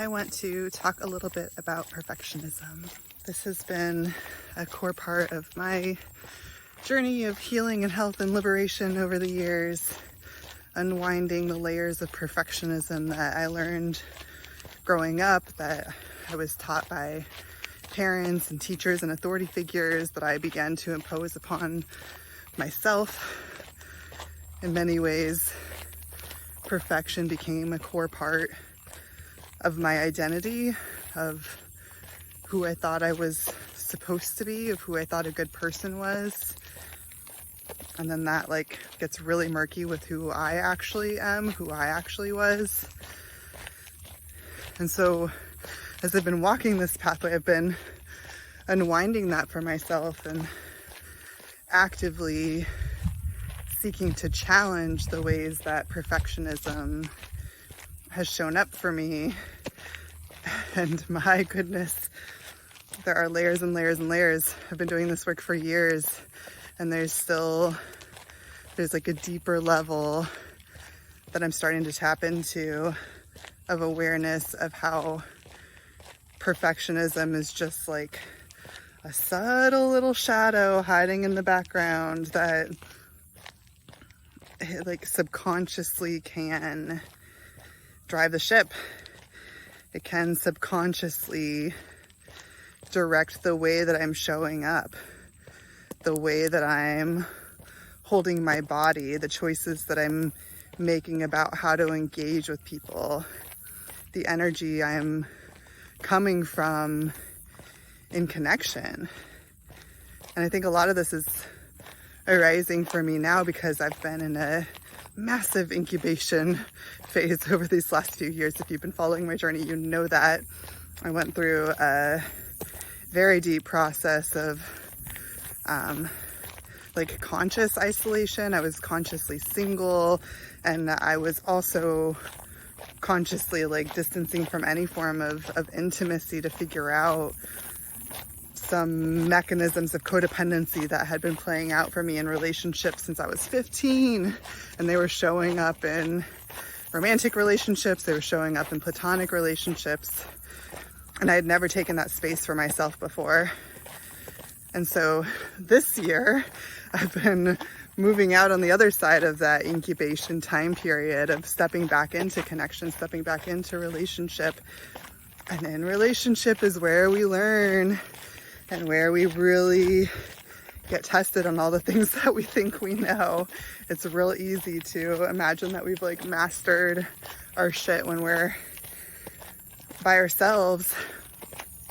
I want to talk a little bit about perfectionism. This has been a core part of my journey of healing and health and liberation over the years, unwinding the layers of perfectionism that I learned growing up, that I was taught by parents and teachers and authority figures, that I began to impose upon myself. In many ways, perfection became a core part of my identity, of who I thought I was supposed to be, of who I thought a good person was. And then that gets really murky with who I actually am, who I actually was. And so as I've been walking this pathway, I've been unwinding that for myself and actively seeking to challenge the ways that perfectionism has shown up for me. And my goodness, there are layers and layers and layers. I've been doing this work for years, and there's a deeper level that I'm starting to tap into of awareness of how perfectionism is just like a subtle little shadow hiding in the background that subconsciously can drive the ship. It can subconsciously direct the way that I'm showing up, the way that I'm holding my body, the choices that I'm making about how to engage with people, the energy I'm coming from in connection. And I think a lot of this is arising for me now because I've been in a massive incubation phase over these last few years. If you've been following my journey, you know that I went through a very deep process of conscious isolation. I was consciously single, and I was also consciously distancing from any form of intimacy to figure out some mechanisms of codependency that had been playing out for me in relationships since I was 15. And they were showing up in romantic relationships, they were showing up in platonic relationships. And I had never taken that space for myself before. And so this year, I've been moving out on the other side of that incubation time period of stepping back into connection, stepping back into relationship. And in relationship is where we learn and where we really get tested on all the things that we think we know. It's real easy to imagine that we've mastered our shit when we're by ourselves.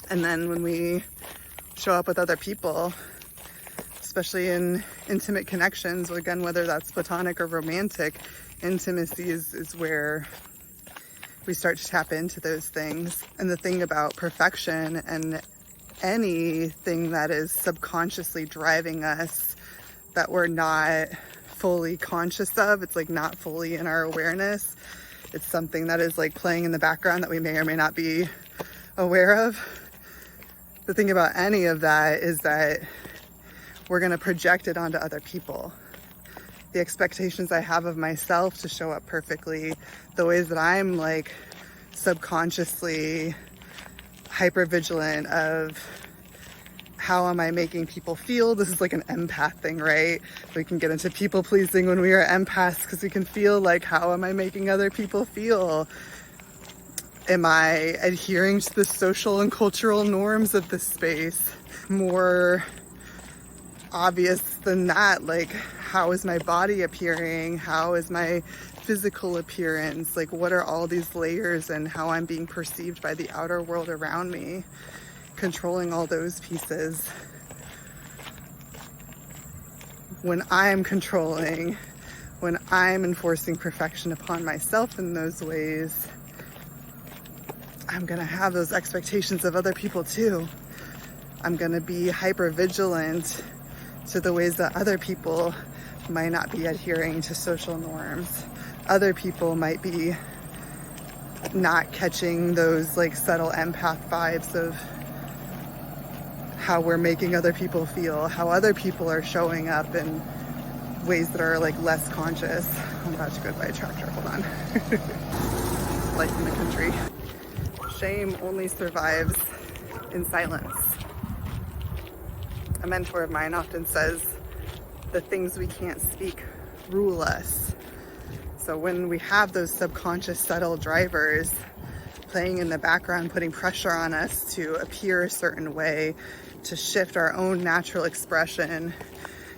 And then when we show up with other people, especially in intimate connections, again, whether that's platonic or romantic, intimacy is where we start to tap into those things. And the thing about perfection and anything that is subconsciously driving us that we're not fully conscious of, it's not fully in our awareness. It's something that is playing in the background that we may or may not be aware of. The thing about any of that is that we're going to project it onto other people. The expectations I have of myself to show up perfectly, the ways that I'm subconsciously hyper-vigilant of how am I making people feel. This is an empath thing, right? We can get into people pleasing when we are empaths because we can feel how am I making other people feel? Am I adhering to the social and cultural norms of this space? More obvious than that, how is my body appearing? How is my physical appearance? What are all these layers and how I'm being perceived by the outer world around me? Controlling all those pieces. When I'm controlling, when I'm enforcing perfection upon myself in those ways, I'm gonna have those expectations of other people too. I'm gonna be hyper vigilant to the ways that other people might not be adhering to social norms. Other people might be not catching those subtle empath vibes of how we're making other people feel, how other people are showing up in ways that are less conscious. I'm about to go by a tractor, hold on. Life in the country. Shame only survives in silence. A mentor of mine often says, the things we can't speak rule us. So when we have those subconscious subtle drivers playing in the background, putting pressure on us to appear a certain way, to shift our own natural expression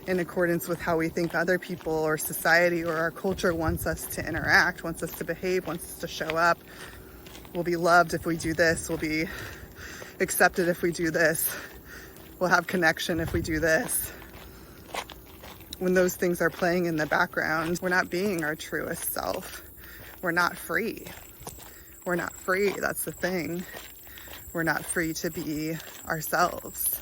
in accordance with how we think other people or society or our culture wants us to interact, wants us to behave, wants us to show up. We'll be loved if we do this. We'll be accepted if we do this. We'll have connection if we do this. When those things are playing in the background, we're not being our truest self. We're not free. We're not free. That's the thing. We're not free to be ourselves.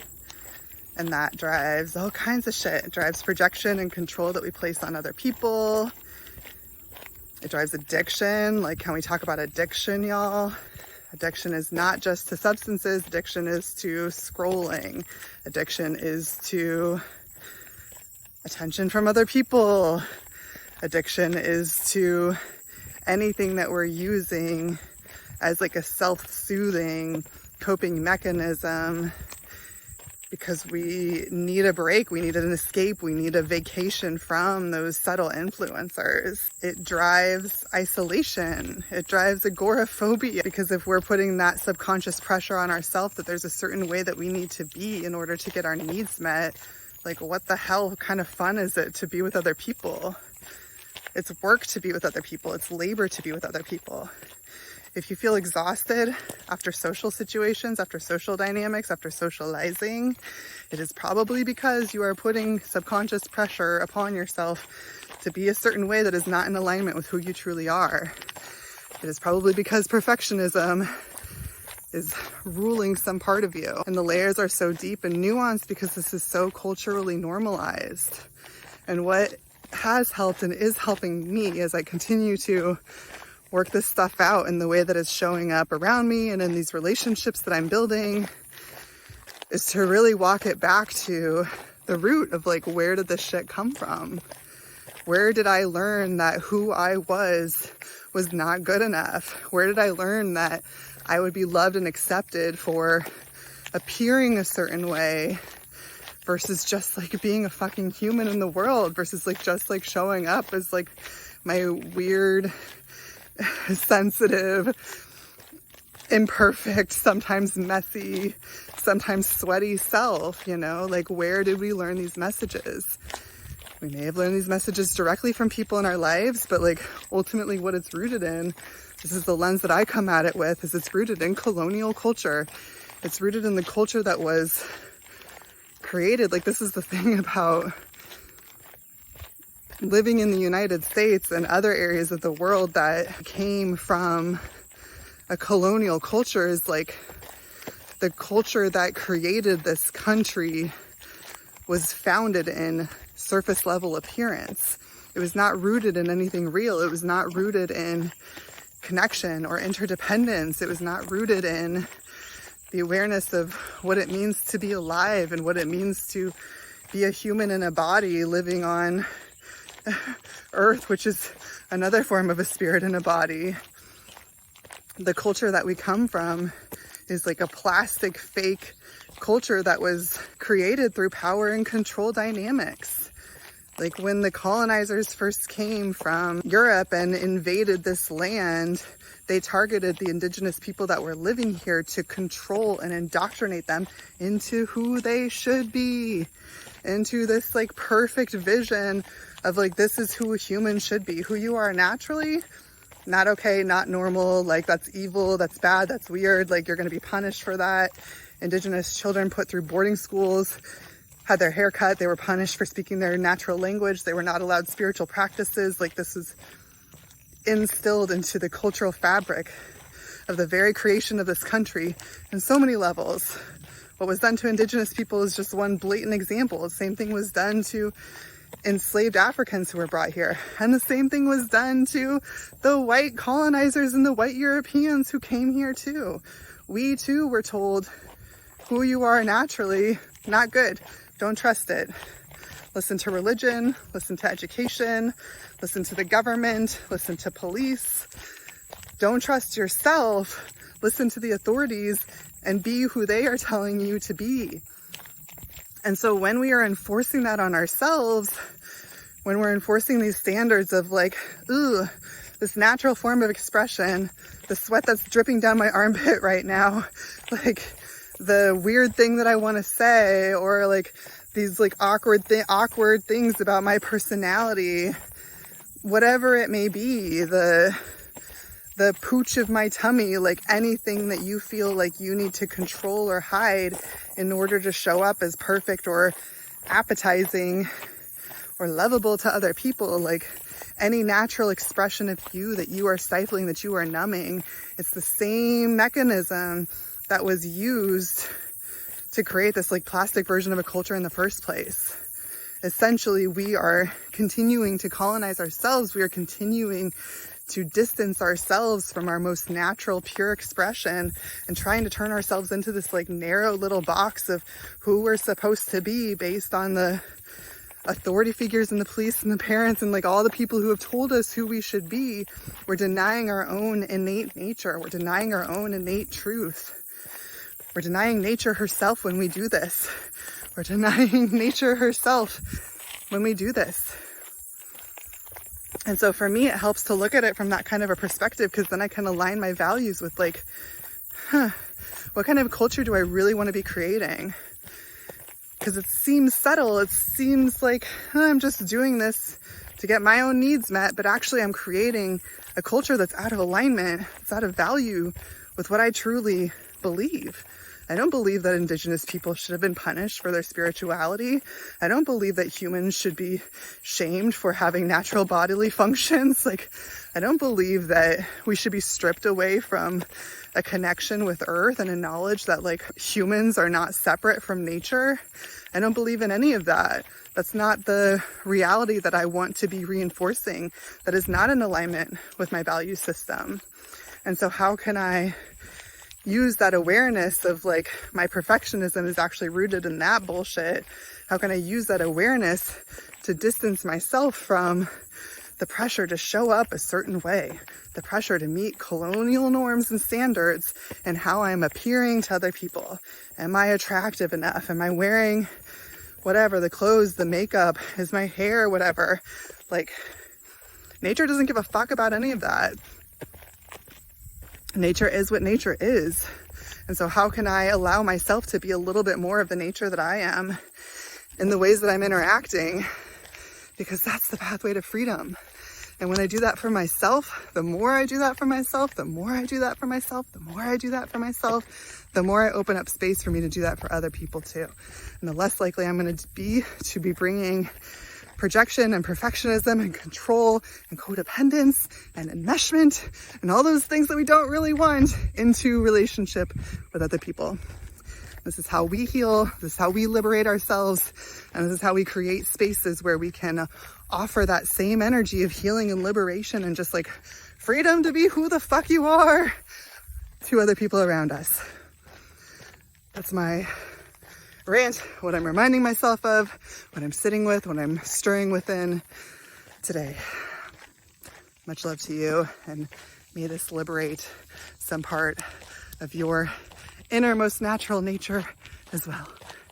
And that drives all kinds of shit. It drives projection and control that we place on other people. It drives addiction. Like, can we talk about addiction, y'all? Addiction is not just to substances. Addiction is to scrolling. Addiction is to attention from other people. Addiction is to anything that we're using as like a self-soothing coping mechanism because we need a break, we need an escape, we need a vacation from those subtle influencers. It drives isolation. It drives agoraphobia, because if we're putting that subconscious pressure on ourselves that there's a certain way that we need to be in order to get our needs met, like what the hell kind of fun is it to be with other people? It's work to be with other people. It's labor to be with other people. If you feel exhausted after social situations, after social dynamics, after socializing, it is probably because you are putting subconscious pressure upon yourself to be a certain way that is not in alignment with who you truly are. It is probably because perfectionism is ruling some part of you. And the layers are so deep and nuanced because this is so culturally normalized. And what has helped and is helping me as I continue to work this stuff out in the way that it's showing up around me and in these relationships that I'm building is to really walk it back to the root of like, where did this shit come from? Where did I learn that who I was not good enough? Where did I learn that I would be loved and accepted for appearing a certain way versus just like being a fucking human in the world, versus like just like showing up as like my weird, sensitive, imperfect, sometimes messy, sometimes sweaty self, you know? Like, where did we learn these messages? We may have learned these messages directly from people in our lives, but like ultimately what it's rooted in, this is the lens that I come at it with, is it's rooted in colonial culture. It's rooted in the culture that was created. Like, this is the thing about living in the United States and other areas of the world that came from a colonial culture, is like the culture that created this country was founded in surface level appearance. It was not rooted in anything real. It was not rooted in connection or interdependence. It was not rooted in the awareness of what it means to be alive and what it means to be a human in a body living on Earth, which is another form of a spirit in a body. The culture that we come from is like a plastic, fake culture that was created through power and control dynamics. Like, when the colonizers first came from Europe and invaded this land, they targeted the indigenous people that were living here to control and indoctrinate them into who they should be, into this like perfect vision of like, this is who a human should be, who you are naturally, not okay, not normal, like that's evil, that's bad, that's weird, like you're going to be punished for that. Indigenous children put through boarding schools, had their hair cut, they were punished for speaking their natural language, they were not allowed spiritual practices. Like, this is instilled into the cultural fabric of the very creation of this country in so many levels. What was done to indigenous people is just one blatant example. The same thing was done to enslaved Africans who were brought here. And the same thing was done to the white colonizers and the white Europeans who came here too. We too were told, who you are naturally, not good. Don't trust it. Listen to religion, listen to education, listen to the government, listen to police. Don't trust yourself. listen to the authorities and be who they are telling you to be. And so when we are enforcing that on ourselves, when we're enforcing these standards of like, ooh, this natural form of expression, the sweat that's dripping down my armpit right now, like the weird thing that I want to say, or like these like awkward things about my personality, whatever it may be, the pooch of my tummy, like anything that you feel like you need to control or hide in order to show up as perfect or appetizing or lovable to other people, like any natural expression of you that you are stifling, that you are numbing. It's the same mechanism that was used to create this like plastic version of a culture in the first place. Essentially, we are continuing to colonize ourselves. We are continuing to distance ourselves from our most natural, pure expression and trying to turn ourselves into this like narrow little box of who we're supposed to be based on the authority figures and the police and the parents and like all the people who have told us who we should be. We're denying our own innate nature. We're denying our own innate truth. We're denying nature herself when we do this. We're denying nature herself when we do this. And so for me, it helps to look at it from that kind of a perspective, because then I can align my values with like, what kind of culture do I really want to be creating? Because it seems subtle. It seems like I'm just doing this to get my own needs met, but actually I'm creating a culture that's out of alignment. It's out of value with what I truly believe. I don't believe that Indigenous people should have been punished for their spirituality. I don't believe that humans should be shamed for having natural bodily functions. Like, I don't believe that we should be stripped away from a connection with earth and a knowledge that like humans are not separate from nature. I don't believe in any of that. That's not the reality that I want to be reinforcing. That is not in alignment with my value system. And so how can I use that awareness of like my perfectionism is actually rooted in that bullshit? How can I use that awareness to distance myself from the pressure to show up a certain way, the pressure to meet colonial norms and standards, and how I'm appearing to other people? Am I attractive enough? Am I wearing whatever, the clothes, the makeup, is my hair, whatever? Like, nature doesn't give a fuck about any of that. Nature is what nature is. And so how can I allow myself to be a little bit more of the nature that I am in the ways that I'm interacting? Because that's the pathway to freedom. And when I do that for myself, the more I do that for myself, the more I do that for myself, the more I do that for myself, the more I open up space for me to do that for other people too. And the less likely I'm going to be bringing projection and perfectionism and control and codependence and enmeshment and all those things that we don't really want into relationship with other people. This is how we heal. This is how we liberate ourselves. And this is how we create spaces where we can offer that same energy of healing and liberation and just like freedom to be who the fuck you are to other people around us. That's my rant, what I'm reminding myself of, what I'm sitting with, what I'm stirring within today. Much love to you, and may this liberate some part of your innermost natural nature as well.